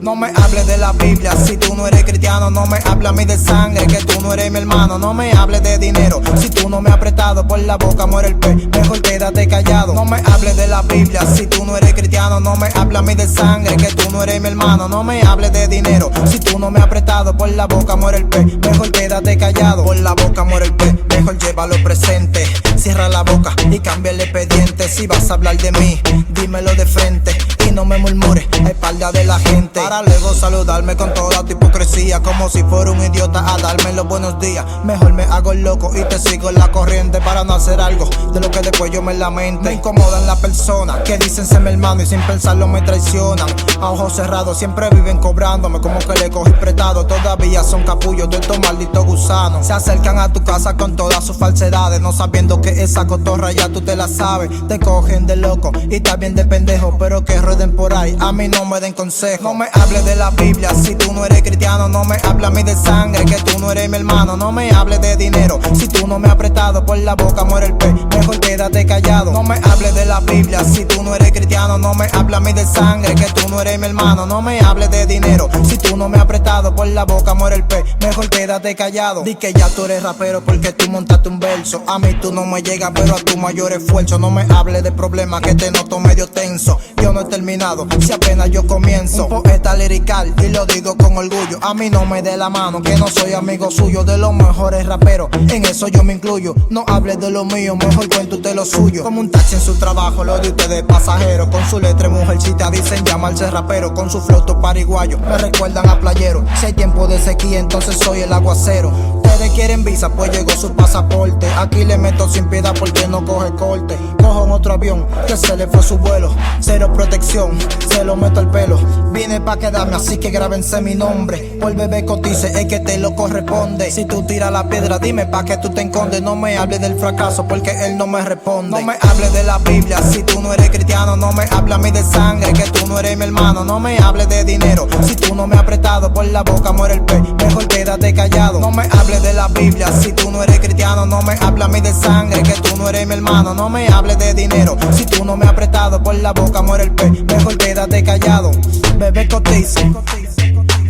No me hables de la Biblia, si tú no eres cristiano. No me hables a mí de sangre, que tú no eres mi hermano. No me hables de dinero, si tú no me has apretado por la boca muere el pez, mejor quédate callado. No me hables de la Biblia, si tú no eres cristiano. No me hables a mí de sangre, que tú no eres mi hermano. No me hables de dinero, si tú no me has apretado por la boca muere el pez, mejor quédate callado. Por la boca muere el pez, mejor llévalo presente. Cierra la boca y cambia el expediente. Si vas a hablar de mí, dímelo de frente y no me murmures a espalda de la gente, para luego saludarme con toda tu hipocresía, como si fuera un idiota a darme los buenos días. Mejor me hago el loco y te sigo en la corriente, para no hacer algo de lo que después yo me lamente. Me incomodan las personas que dicen ser mi hermano y sin pensarlo me traicionan. A ojos cerrados siempre viven cobrándome, como que le cogí prestado. Todavía son capullos de estos malditos gusanos. Se acercan a tu casa con todas sus falsedades, no sabiendo que esa cotorra ya tú te la sabes. Te cogen de loco y también de pendejo, pero que rueden por ahí, a mí no me den consejo. No me hables de la Biblia, si tú no eres cristiano. No me hables a mí de sangre, que tú no eres mi hermano. No me hables de dinero, si tú no me has apretado por la boca muere el pez, mejor quédate callado. No me hables de la Biblia, si tú no eres cristiano. No me hables a mí de sangre, que tú no eres mi hermano. No me hables de dinero, si tú no me has apretado por la boca muere el pez, mejor quédate callado. Di que ya tú eres rapero porque tú montaste un verso. A mí tú no me llegas, pero a tu mayor esfuerzo. No me hables de problemas que te noto medio tenso. Yo no he terminado, si apenas yo comienzo. Un poeta lirical y lo digo con orgullo. A mí no me dé la mano, que no soy amigo suyo. De los mejores raperos, en eso yo me incluyo. No hables de lo mío, mejor cuente usted lo suyo. Como un taxi en su trabajo, lo de ustedes pasajero. Con su letra mujercita dicen llamarse rapero. Con su floto pariguayo, me recuerdan a playero. Si hay tiempo de sequía, entonces soy el aguacero. Ustedes quieren visa, pues llegó su pasaporte. Aquí le meto sin piedad porque no coge corte. Cojo en otro avión, que se le fue su vuelo. Cero protección, se lo meto al pelo. Vine pa' quedarme, así que grábense mi nombre. Por bebé cotice, es que te lo corresponde. Si tú tiras la piedra, dime pa' que tú te escondes. No me hables del fracaso porque él no me responde. No me hables de la Biblia, si tú no eres cristiano. No me hables a mí de sangre, que tú no eres mi hermano. No me hables de dinero, si tú no me has apretado por la boca muere el pez, mejor quédate callado. No me hables de la Biblia, si tú no eres cristiano. No me hables a mí de sangre, que tú no eres mi hermano. No me hables de dinero, si tú no me has apretado por la boca muere el pez, mejor quédate callado. Bebé cotice,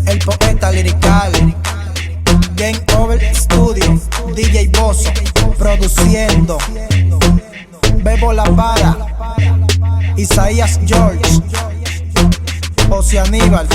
el poeta lirical. Game Over Studio, DJ Bozo produciendo. Bebo la para, Isaías George, José Aníbal.